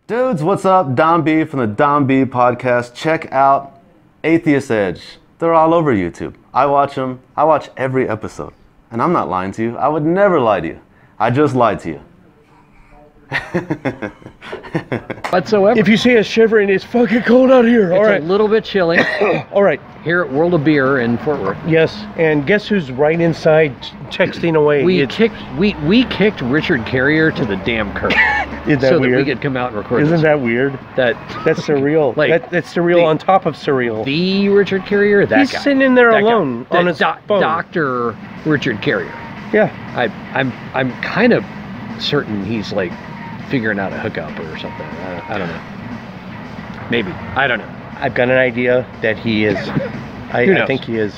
Dudes, what's up? Don B from the Don B podcast. Check out Atheist Edge. They're all over YouTube. I watch them. I watch every episode. And I'm not lying to you. I would never lie to you. I just lied to you. Whatsoever. If you see us shivering, it's fucking cold out here. It's All right. a little bit chilly. All right. Here at World of Beer in Fort Worth. Yes, and guess who's right inside texting away? We kicked Richard Carrier to the damn curb. Is that so weird? that we could come out and record. Isn't this. that weird? That's surreal. Like, that's surreal on top of surreal. The Richard Carrier, that He's guy. sitting in there that alone guy. on his phone. Dr. Richard Carrier. Yeah. I'm kind of certain he's like figuring out a hookup or something. I don't know. Maybe. I don't know. I've got an idea that he is. I think he is.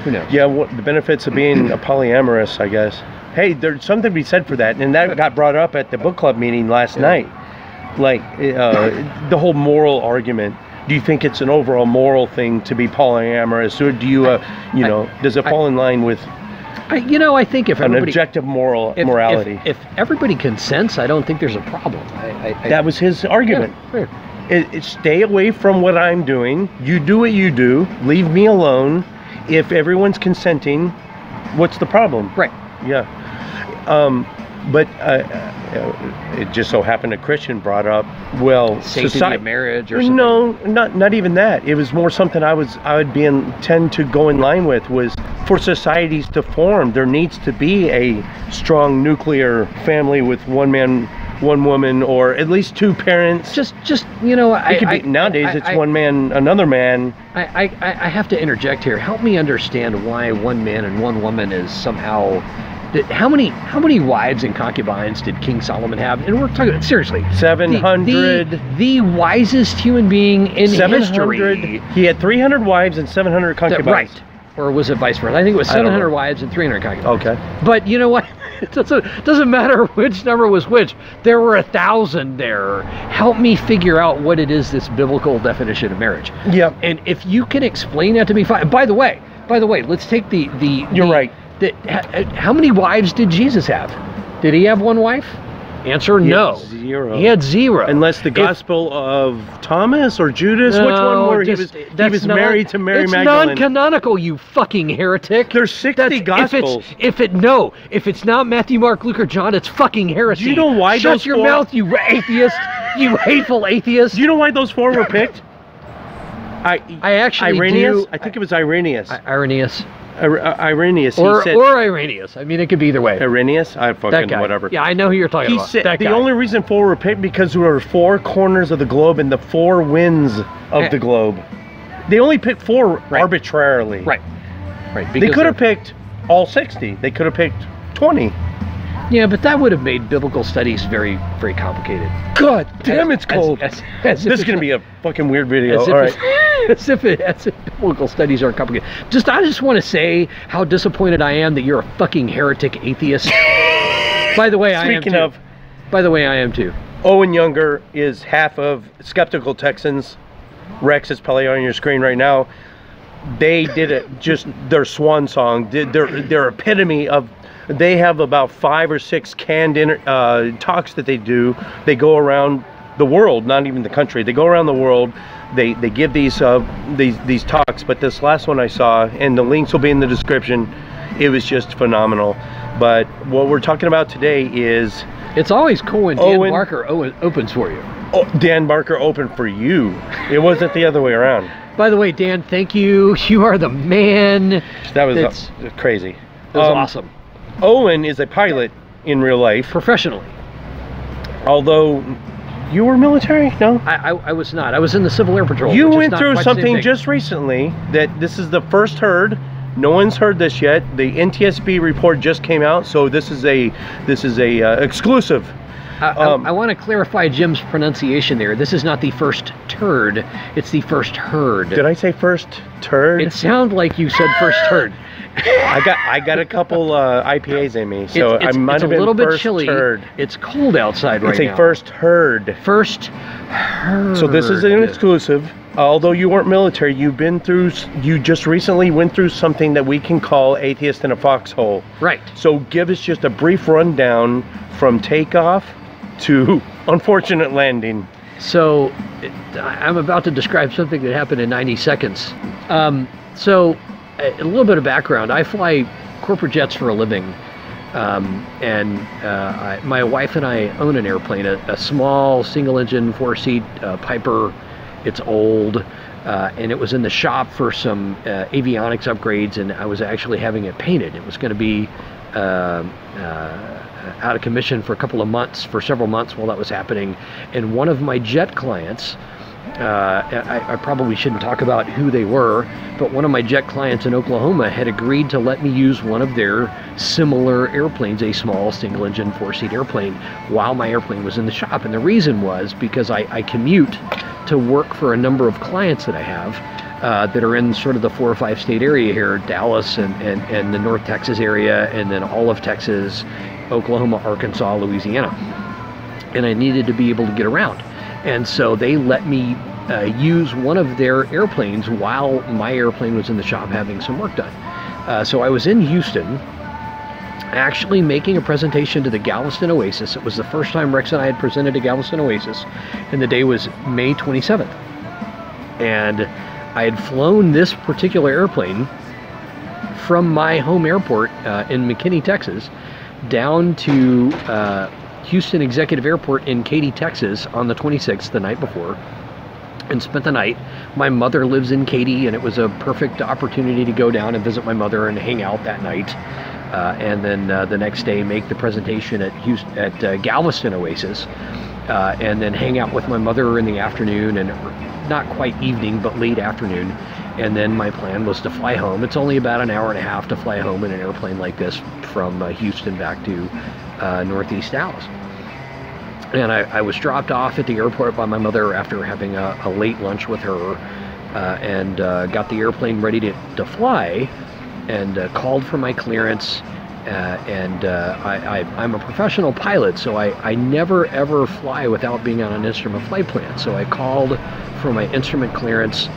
Who knows? Yeah, the benefits of being a polyamorous, I guess. Hey, there's something to be said for that, and that got brought up at the book club meeting last night. Like the whole moral argument. Do you think it's an overall moral thing to be polyamorous, or do you, does it fall in line with? I think if an objective morality. If everybody consents, I don't think there's a problem. That was his argument. Yeah. Stay away from what I'm doing. You do what you do. Leave me alone. If everyone's consenting, what's the problem? Right. Yeah. But it just so happened a Christian brought up, well, sanctity of marriage or something. No, not even that. It was more something I would tend to go in line with, was for societies to form, there needs to be a strong nuclear family with one man, one woman, or at least two parents. Nowadays it's one man, another man. I have to interject here. Help me understand why one man and one woman is somehow. How many wives and concubines did King Solomon have? And we're talking seriously. 700. The wisest human being in 700. history. He had 300 wives and 700 concubines. Right. Or was it vice versa? I think it was 700 wives and 300 concubines. Okay. But you know what? It doesn't matter which number was which. There were 1,000 there. Help me figure out what it is, this biblical definition of marriage. Yeah. And if you can explain that to me, fine. By the way, let's take the You're right. How many wives did Jesus have? Did he have one wife? Answer, no. Zero. He had zero. Unless the Gospel of Thomas or Judas, which one were he was married to Mary Magdalene. It's non-canonical, you fucking heretic. There's 60 Gospels. If it's not Matthew, Mark, Luke, or John, it's fucking heresy. Do you know why Shut your mouth, you atheist. You hateful atheist. Do you know why those four were picked? I actually Irenaeus? do. I think it was Irenaeus. Irenaeus. Irenaeus. Or Irenaeus. I mean, it could be either way. Irenaeus? I That fucking guy. whatever. Yeah, I know who you're talking He about. said That the guy. only reason four were picked because there were four corners of the globe and the four winds of the globe. They only picked four arbitrarily. Right. They could have picked all 60. They could have picked 20. Yeah, but that would have made biblical studies very, very complicated. God damn, it's cold. As This is going to be a fucking weird video. As if, All right. as if biblical studies are complicated. I just want to say how disappointed I am that you're a fucking heretic atheist. By the way, I am too. Speaking of, by the way, I am too. Owen Younger is half of Skeptical Texans. Rex is probably on your screen right now. They did it, just their swan song, their epitome of. They have about 5 or 6 canned talks that they do. They go around the world, not even the country. They go around the world. They give these talks. But this last one I saw, and the links will be in the description, it was just phenomenal. But what we're talking about today is... It's always cool when Dan Barker opens for you. Oh, Dan Barker opened for you. It wasn't the other way around. By the way, Dan, thank you. You are the man. That was crazy. That was awesome. Owen is a pilot in real life. Professionally. Although, you were military? No? I was not. I was in the Civil Air Patrol. You went through something just recently that this is the first heard. No one's heard this yet. The NTSB report just came out, so this is a exclusive. I want to clarify Jim's pronunciation there. This is not the first turd. It's the first herd. Did I say first turd? It sounded like you said first turd. I got a couple IPAs in me, so I might have been a little bit first chilly. turd. It's cold outside right now. It's a first herd. First herd. So this is an exclusive. Although you weren't military, you just recently went through something that we can call atheist in a foxhole. Right. So give us just a brief rundown from takeoff to unfortunate landing. So I'm about to describe something that happened in 90 seconds. So a little bit of background. I fly corporate jets for a living. My wife and I own an airplane, a small single-engine, 4-seat Piper. It's old, and it was in the shop for some avionics upgrades, and I was actually having it painted. It was going to be out of commission for several months while that was happening. And one of my jet clients, I probably shouldn't talk about who they were, but one of my jet clients in Oklahoma had agreed to let me use one of their similar airplanes, a small single-engine 4-seat airplane, while my airplane was in the shop. And the reason was because I commute to work for a number of clients that I have that are in sort of the 4 or 5 state area here, Dallas and the North Texas area, and then all of Texas, Oklahoma, Arkansas, Louisiana. And I needed to be able to get around. And so they let me use one of their airplanes while my airplane was in the shop having some work done. So I was in Houston, actually making a presentation to the Galveston Oasis. It was the first time Rex and I had presented to Galveston Oasis, and the day was May 27th. And I had flown this particular airplane from my home airport in McKinney, Texas, down to Houston Executive Airport in Katy, Texas on the 26th, the night before, and spent the night. My mother lives in Katy, and it was a perfect opportunity to go down and visit my mother and hang out that night. And then the next day make the presentation at Galveston Oasis, and then hang out with my mother in the afternoon, and not quite evening, but late afternoon. And then my plan was to fly home. It's only about an hour and a half to fly home in an airplane like this from Houston back to Northeast Dallas. And I was dropped off at the airport by my mother after having a late lunch with her, and got the airplane ready to fly, and called for my clearance. I'm a professional pilot, so I never ever fly without being on an instrument flight plan. So I called for my instrument clearance,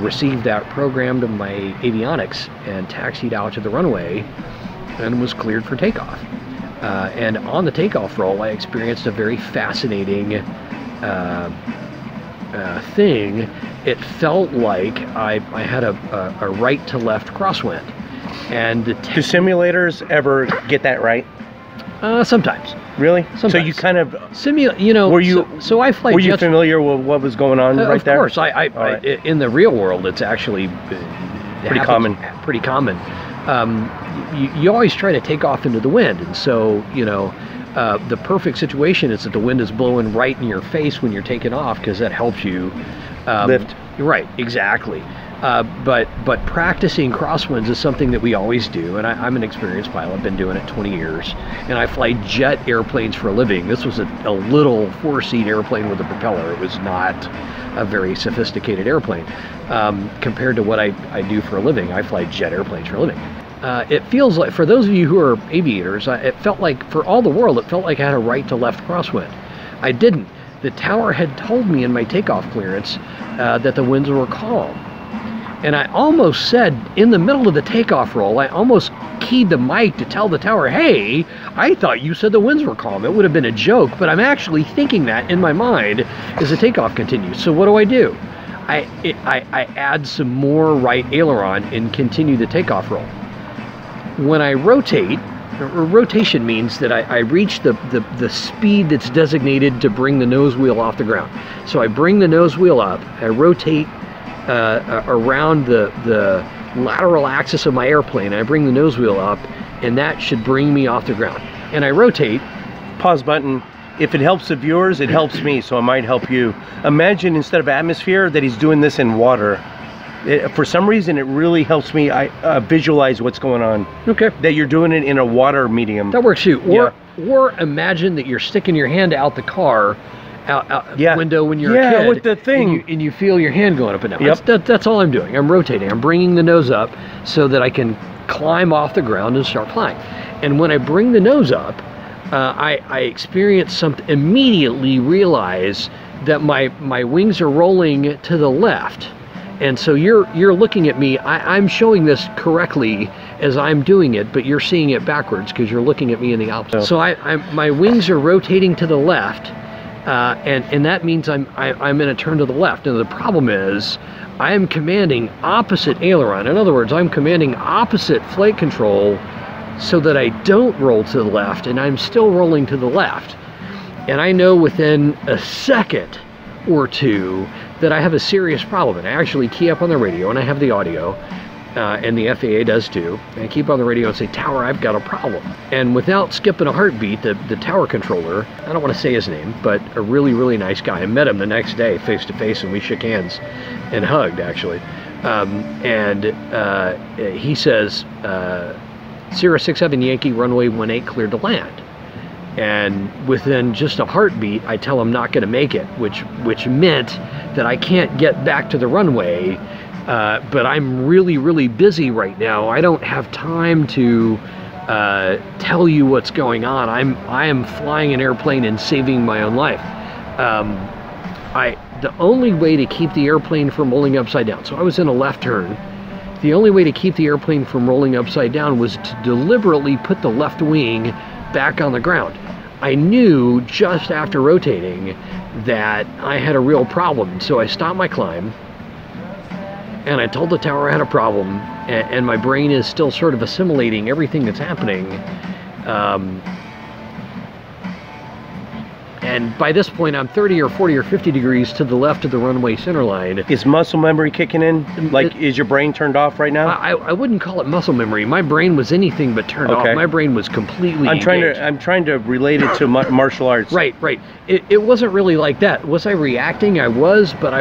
received that, programmed my avionics, and taxied out to the runway, and was cleared for takeoff. And on the takeoff roll, I experienced a very fascinating thing. It felt like I had a right to left crosswind. And do simulators ever get that right? Sometimes. Really? Sometimes. So you kind of were you? So I fly. Were you familiar with what was going on right there? Of course. I in the real world, it's actually pretty common. Pretty common. You always try to take off into the wind, and so the perfect situation is that the wind is blowing right in your face when you're taking off, because that helps you lift. Right, exactly. But practicing crosswinds is something that we always do, and I'm an experienced pilot. I've been doing it 20 years, and I fly jet airplanes for a living. This was a little 4-seat airplane with a propeller. It was not a very sophisticated airplane compared to what I do for a living. I fly jet airplanes for a living. It feels like, for those of you who are aviators, it felt like, for all the world, it felt like I had a right to left crosswind. I didn't. The tower had told me in my takeoff clearance that the winds were calm. And I almost said, in the middle of the takeoff roll, I almost keyed the mic to tell the tower, hey, I thought you said the winds were calm. It would have been a joke, but I'm actually thinking that in my mind as the takeoff continues. So what do? I add some more right aileron and continue the takeoff roll. When I rotate, rotation means that I reach the speed that's designated to bring the nose wheel off the ground. So I bring the nose wheel up, I rotate around the lateral axis of my airplane. I bring the nose wheel up, and that should bring me off the ground. And I rotate. Pause button. If it helps the viewers, it helps me, so it might help you. Imagine, instead of atmosphere, that he's doing this in water. For some reason, it really helps me visualize what's going on. Okay. That you're doing it in a water medium. That works too. Or imagine that you're sticking your hand out the car out window when you're a kid. With the thing. And you feel your hand going up and down. Yep. That's all I'm doing. I'm rotating. I'm bringing the nose up so that I can climb off the ground and start flying. And when I bring the nose up, I experience something, immediately realize that my wings are rolling to the left. And so you're looking at me. I'm showing this correctly as I'm doing it, but you're seeing it backwards because you're looking at me in the opposite. So my wings are rotating to the left, and that means I'm going to turn to the left. And the problem is I am commanding opposite aileron. In other words, I'm commanding opposite flight control so that I don't roll to the left, and I'm still rolling to the left. And I know within a second or two that I have a serious problem. And I actually key up on the radio, and I have the audio, and the FAA does too. And I keep on the radio and say, "Tower, I've got a problem." And without skipping a heartbeat, the tower controller, I don't want to say his name, but a really, really nice guy. I met him the next day face to face, and we shook hands and hugged, actually. He says, Sierra 67 Yankee, runway 18 cleared to land. And within just a heartbeat, I tell him not going to make it, which meant that I can't get back to the runway. But I'm really, really busy right now. I don't have time to tell you what's going on. I am flying an airplane and saving my own life. The only way to keep the airplane from rolling upside down, so I was in a left turn. The only way to keep the airplane from rolling upside down was to deliberately put the left wing back on the ground. I knew just after rotating that I had a real problem, so I stopped my climb and I told the tower I had a problem, and my brain is still sort of assimilating everything that's happening. And by this point, I'm 30 or 40 or 50 degrees to the left of the runway center line. Is muscle memory kicking in? Like, is your brain turned off right now? I wouldn't call it muscle memory. My brain was anything but turned off. My brain was completely engaged. I'm trying to relate it to martial arts. Right. It wasn't really like that. Was I reacting? I was, but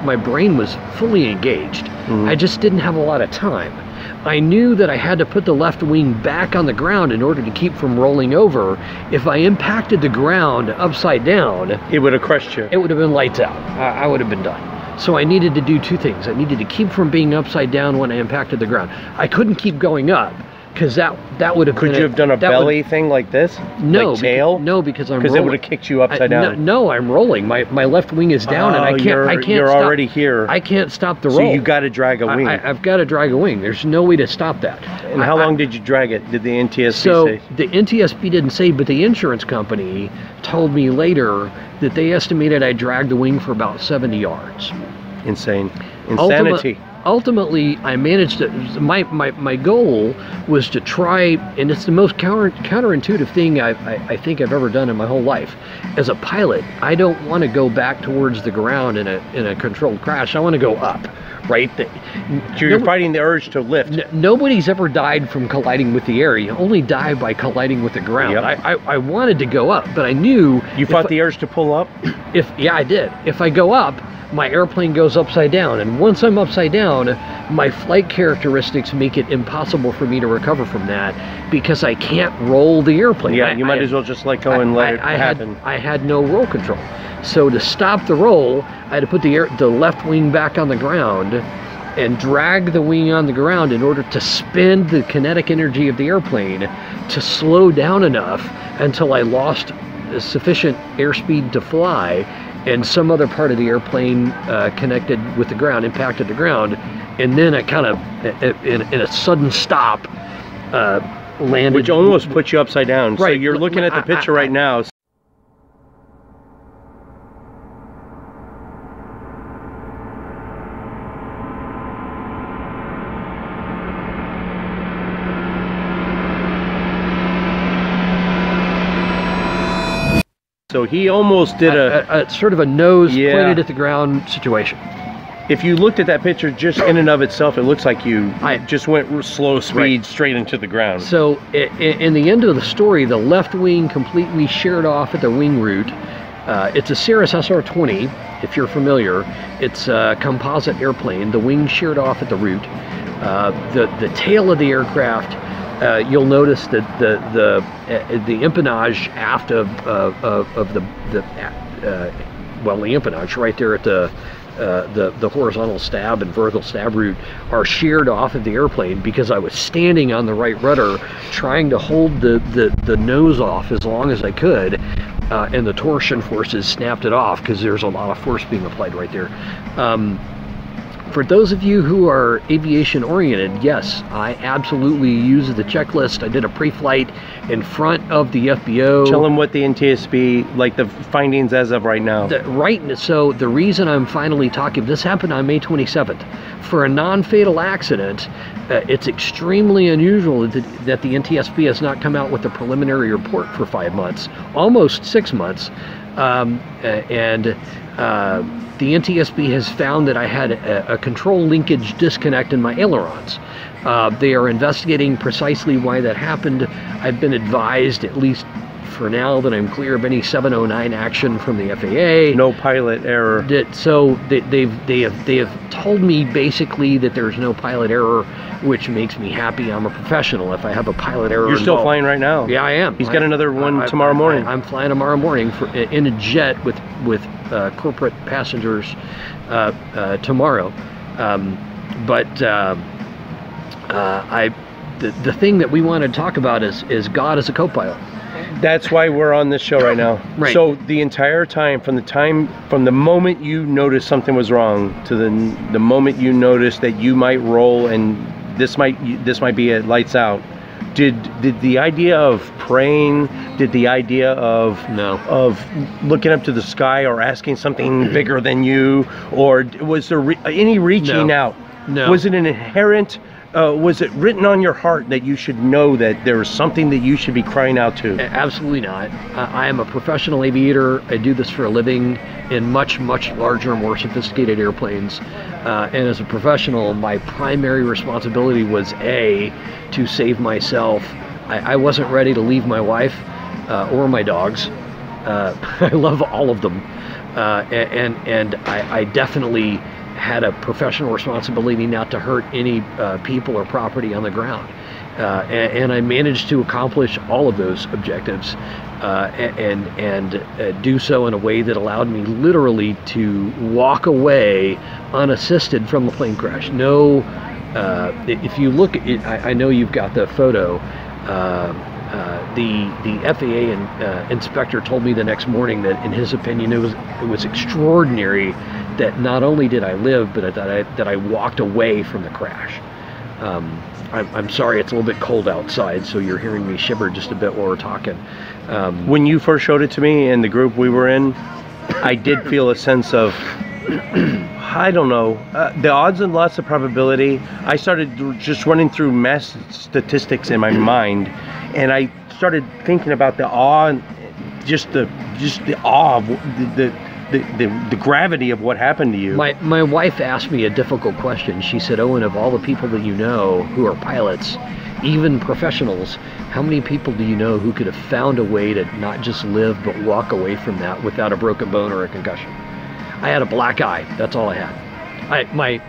my brain was fully engaged. Mm-hmm. I just didn't have a lot of time. I knew that I had to put the left wing back on the ground in order to keep from rolling over. If I impacted the ground upside down, it would have crushed you. It would have been lights out. I would have been done. So I needed to do two things. I needed to keep from being upside down when I impacted the ground. I couldn't keep going up, because that would have Could you have done a belly thing like this? No. Like tail? No, because I'm rolling. Because it would have kicked you upside down. No, I'm rolling. My left wing is down, and I can't You're stop. already here. I can't stop the roll. So you got to drag a wing. I've got to drag a wing. There's no way to stop that. And how long did you drag it? Did the NTSB say? The NTSB didn't say, but the insurance company told me later that they estimated I dragged the wing for about 70 yards. Insane. Insanity. Ultimately, I managed to. My goal was to try, and it's the most counterintuitive thing I think I've ever done in my whole life. As a pilot, I don't want to go back towards the ground in a controlled crash. I want to go up, right? You're fighting the urge to lift. Nobody's ever died from colliding with the air. You only die by colliding with the ground. Yep. I wanted to go up, but I knew you fought the urge to pull up. I did. If I go up, my airplane goes upside down, and once I'm upside down, my flight characteristics make it impossible for me to recover from that, because I can't roll the airplane. Yeah, you might as well just let go and let it happen. I had no roll control. So to stop the roll, I had to put the left wing back on the ground and drag the wing on the ground in order to spend the kinetic energy of the airplane to slow down enough until I lost sufficient airspeed to fly, and some other part of the airplane connected with the ground, impacted the ground, and then I kind of, in a sudden stop, landed. Which almost put you upside down. Right. So you're looking at the picture right now. So he almost did a sort of a nose pointed at the ground situation. If you looked at that picture just in and of itself, it looks like you just went slow speed straight into the ground. So in the end of the story, the left wing completely sheared off at the wing root. It's a Cirrus SR-20, if you're familiar. It's a composite airplane. The wing sheared off at the root. The tail of the aircraft, you'll notice that the empennage aft of the empennage right there at the horizontal stab and vertical stab root are sheared off of the airplane, because I was standing on the right rudder trying to hold the nose off as long as I could, and the torsion forces snapped it off, because there's a lot of force being applied right there. For those of you who are aviation oriented, yes, I absolutely use the checklist. I did a pre-flight in front of the FBO. Tell them what the NTSB, like the findings as of right now. So the reason I'm finally talking, this happened on May 27th. For a non-fatal accident, it's extremely unusual that the NTSB has not come out with a preliminary report for 5 months, almost 6 months. The NTSB has found that I had a control linkage disconnect in my ailerons. They are investigating precisely why that happened. I've been advised, at least for now, that I'm clear of any 709 action from the FAA. No pilot error. So they have told me basically that there's no pilot error, which makes me happy. I'm a professional. If I have a pilot error, You're still flying right now. Yeah, I am. He's got another one tomorrow morning. I'm flying tomorrow morning in a jet with corporate passengers tomorrow. The thing that we want to talk about is God as a co-pilot. That's why we're on this show right now. Right. So the entire time, from the moment you noticed something was wrong to the moment you noticed that you might roll and this might be a lights out, did the idea of praying, did the idea of looking up to the sky or asking something bigger than you, or was there any reaching out? No. Was it an inherent? Was it written on your heart that you should know that there is something that you should be crying out to? Absolutely not. I am a professional aviator. I do this for a living in much, much larger, more sophisticated airplanes. And as a professional, my primary responsibility was to save myself. I wasn't ready to leave my wife or my dogs. I love all of them. And I definitely had a professional responsibility not to hurt any people or property on the ground. And I managed to accomplish all of those objectives and do so in a way that allowed me literally to walk away unassisted from the plane crash. No, if you look at it, I know you've got the photo. The FAA inspector told me the next morning that, in his opinion, it was extraordinary that not only did I live, but that I walked away from the crash. I'm sorry, it's a little bit cold outside, so you're hearing me shiver just a bit while we're talking. When you first showed it to me in the group we were in, I did feel a sense of, I don't know, the odds and lots of probability. I started just running through mass statistics in my mind, and I started thinking about the awe, and just the awe of the gravity of what happened to you. My wife asked me a difficult question. She said, Owen, of all the people that you know who are pilots, even professionals, how many people do you know who could have found a way to not just live but walk away from that without a broken bone or a concussion? I had a black eye. That's all I had. My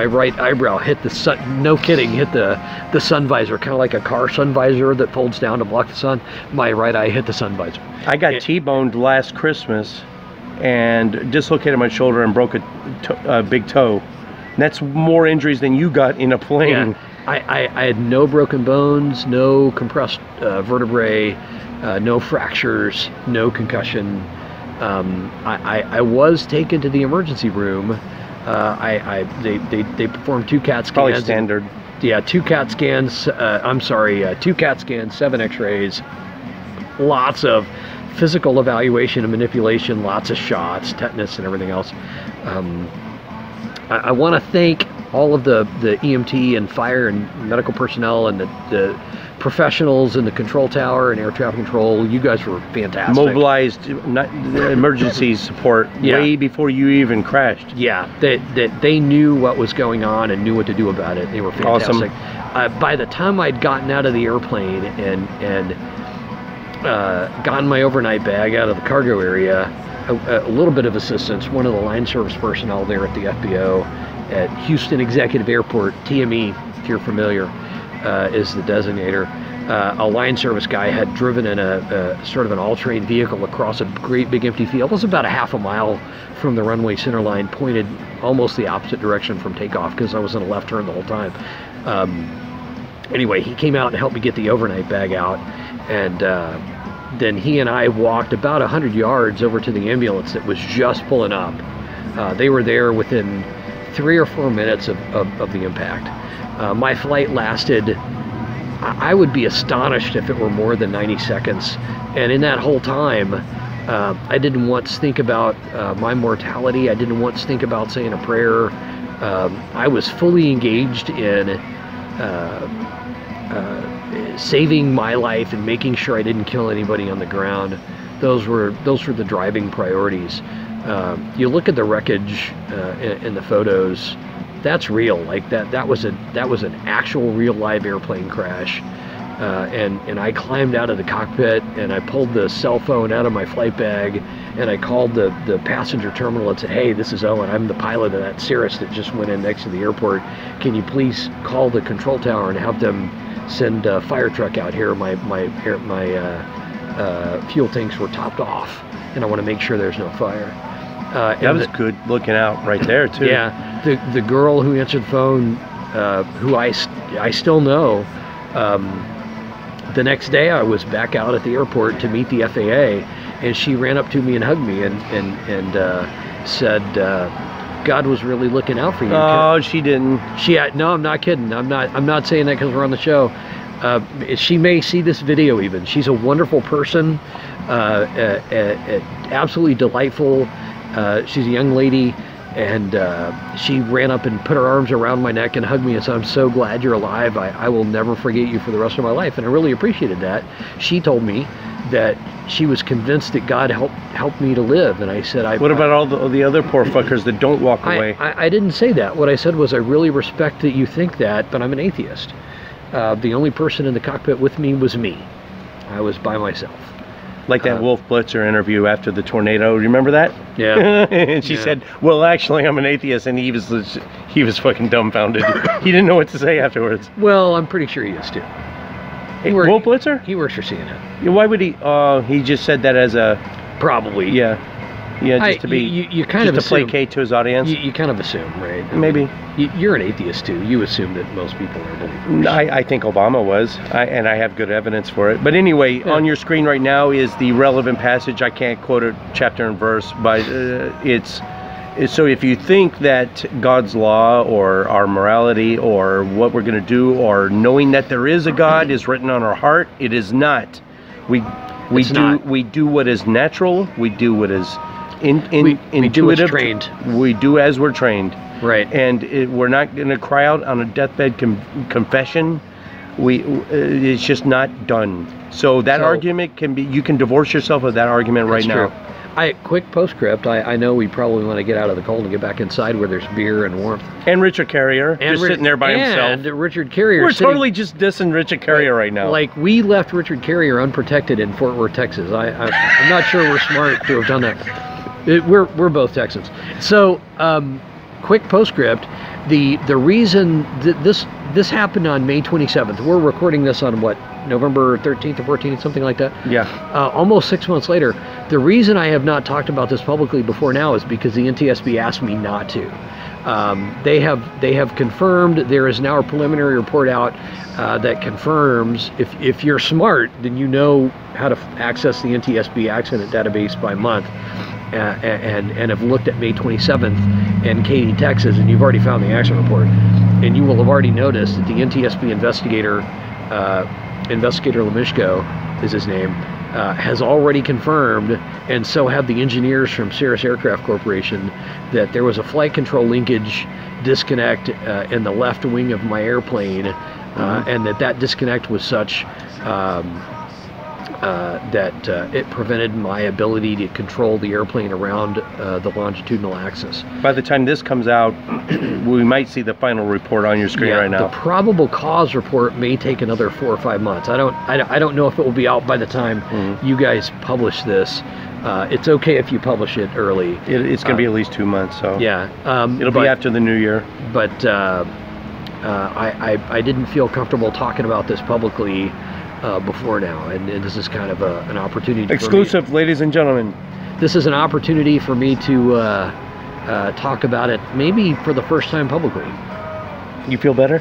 right eyebrow hit the sun. No kidding, hit the sun visor, kind of like a car sun visor that folds down to block the sun. My right eye hit the sun visor. I got T-boned last Christmas and dislocated my shoulder and broke a big toe. And that's more injuries than you got in a plane. Yeah. I had no broken bones, no compressed vertebrae, no fractures, no concussion. I was taken to the emergency room. They performed 2 CAT scans. Probably standard. Yeah, 2 CAT scans. 2 CAT scans, 7 X-rays, lots of physical evaluation and manipulation, lots of shots, tetanus, and everything else. I want to thank all of the EMT and fire and medical personnel and the professionals in the control tower and air traffic control. You guys were fantastic. Mobilized emergency support way before you even crashed. Yeah, they knew what was going on and knew what to do about it. They were fantastic. Awesome. By the time I'd gotten out of the airplane and gotten my overnight bag out of the cargo area, a little bit of assistance. One of the line service personnel there at the FBO at Houston Executive Airport, TME, if you're familiar, is the designator. A line service guy had driven in a sort of an all-terrain vehicle across a great big empty field. It was about a half a mile from the runway center line, pointed almost the opposite direction from takeoff because I was in a left turn the whole time. Anyway, he came out and helped me get the overnight bag out, and then he and I walked about 100 yards over to the ambulance that was just pulling up. They were there within 3 or 4 minutes of the impact. My flight lasted, I would be astonished if it were more than 90 seconds. And in that whole time, I didn't once think about my mortality. I didn't once think about saying a prayer. I was fully engaged in saving my life and making sure I didn't kill anybody on the ground. Those were the driving priorities. You look at the wreckage in the photos. That's real. Like that was an actual real live airplane crash. And I climbed out of the cockpit and I pulled the cell phone out of my flight bag and I called the passenger terminal and said, "Hey, this is Owen. I'm the pilot of that Cirrus that just went in next to the airport. Can you please call the control tower and have them send a fire truck out here? My fuel tanks were topped off and I want to make sure there's no fire." That was good looking out right there too. Yeah, the girl who answered the phone, who I still know, the next day I was back out at the airport to meet the FAA, and she ran up to me and hugged me and said, "God was really looking out for you." Oh, she didn't. No, I'm not kidding. I'm not saying that because we're on the show. She may see this video even. She's a wonderful person, absolutely delightful. She's a young lady, and she ran up and put her arms around my neck and hugged me and said, "I'm so glad you're alive. I will never forget you for the rest of my life." And I really appreciated that. She told me that she was convinced that God helped me to live, and I said, "What about all the other poor fuckers that don't walk away?" I didn't say that. What I said was, I really respect that you think that, but I'm an atheist. The only person in the cockpit with me was me. I was by myself. Like that Wolf Blitzer interview after the tornado. Remember that? Yeah. And she said, "Well, actually, I'm an atheist," and he was fucking dumbfounded. He didn't know what to say afterwards. Well, I'm pretty sure he is too. Wolf Blitzer? He works for CNN. Yeah, why would he? He just said that as a probably. Yeah, just to be you kind of to placate to his audience. You kind of assume, right? Maybe. You're an atheist too. You assume that most people are believers. I think Obama was, and I have good evidence for it. But anyway, on your screen right now is the relevant passage. I can't quote it chapter and verse, but it's so if you think that God's law or our morality or what we're going to do or knowing that there is a God is written on our heart, it is not. We do what is natural. We do what is intuitive. We do what's trained. We do as we're trained. Right. And we're not going to cry out on a deathbed confession. It's just not done. So that argument can be, you can divorce yourself of that argument right now. True. Quick postscript. I know we probably want to get out of the cold and get back inside where there's beer and warmth. And Richard Carrier, just sitting there by himself. And Richard Carrier. We're totally just dissing Richard Carrier right now. Like, we left Richard Carrier unprotected in Fort Worth, Texas. I'm not sure we're smart to have done that. We're both Texans. So, quick postscript. The reason this happened on May 27th. We're recording this on what, November 13th or 14th, something like that. Yeah. Almost 6 months later. The reason I have not talked about this publicly before now is because the NTSB asked me not to. They have confirmed. There is now a preliminary report out that confirms, if you're smart, then you know how to access the NTSB accident database by month. And have looked at May 27th and Katy, Texas, and you've already found the accident report. And you will have already noticed that the NTSB investigator Lemishko is his name, has already confirmed, and so have the engineers from Cirrus Aircraft Corporation, that there was a flight control linkage disconnect in the left wing of my airplane, and that disconnect was such that it prevented my ability to control the airplane around the longitudinal axis. By the time this comes out, we might see the final report on your screen right now. The probable cause report may take another 4 or 5 months. I don't know if it will be out by the time you guys publish this. It's okay if you publish it early. It's going to be at least 2 months. So yeah, it'll be after the new year. But I didn't feel comfortable talking about this publicly before now, and this is kind of an opportunity. Exclusive, ladies and gentlemen. This is an opportunity for me to talk about it, maybe for the first time publicly. You feel better?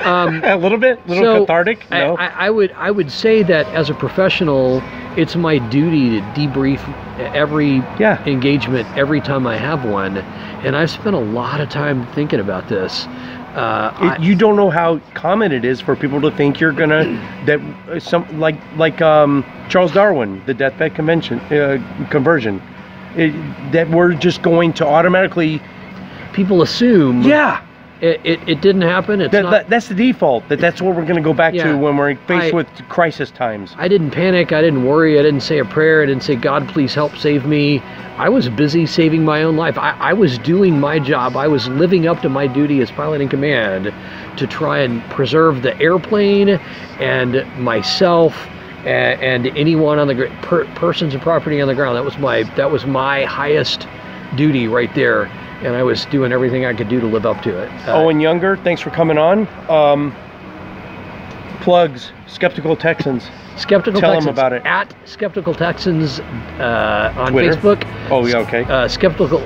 A little bit, cathartic. No, I would say that as a professional, it's my duty to debrief every engagement every time I have one, and I've spent a lot of time thinking about this. You don't know how common it is for people to think you're gonna like Charles Darwin, the deathbed conversion, that we're just going to automatically. People assume. Yeah. It didn't happen. That's the default. That's what we're going to go back to when we're faced with crisis times. I didn't panic. I didn't worry. I didn't say a prayer. I didn't say, God, please help save me. I was busy saving my own life. I was doing my job. I was living up to my duty as pilot in command to try and preserve the airplane and myself and anyone on the persons and property on the ground. That was my highest duty right there. And I was doing everything I could do to live up to it. Owen Younger, thanks for coming on. Plugs, Skeptical Texans. Skeptical Tell Texans. them about it. At Skeptical Texans on Twitter? Facebook. Oh, yeah, okay. Skeptical,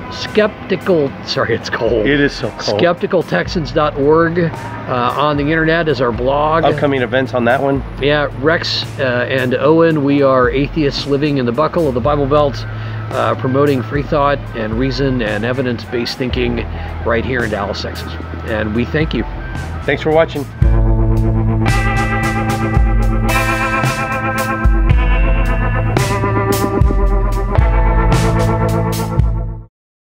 sorry, it's cold. It is so cold. SkepticalTexans.org. On the internet is our blog. Upcoming events on that one. Yeah, Rex and Owen, we are atheists living in the buckle of the Bible Belt. Promoting free thought and reason and evidence-based thinking right here in Dallas, Texas. And we thank you. Thanks for watching.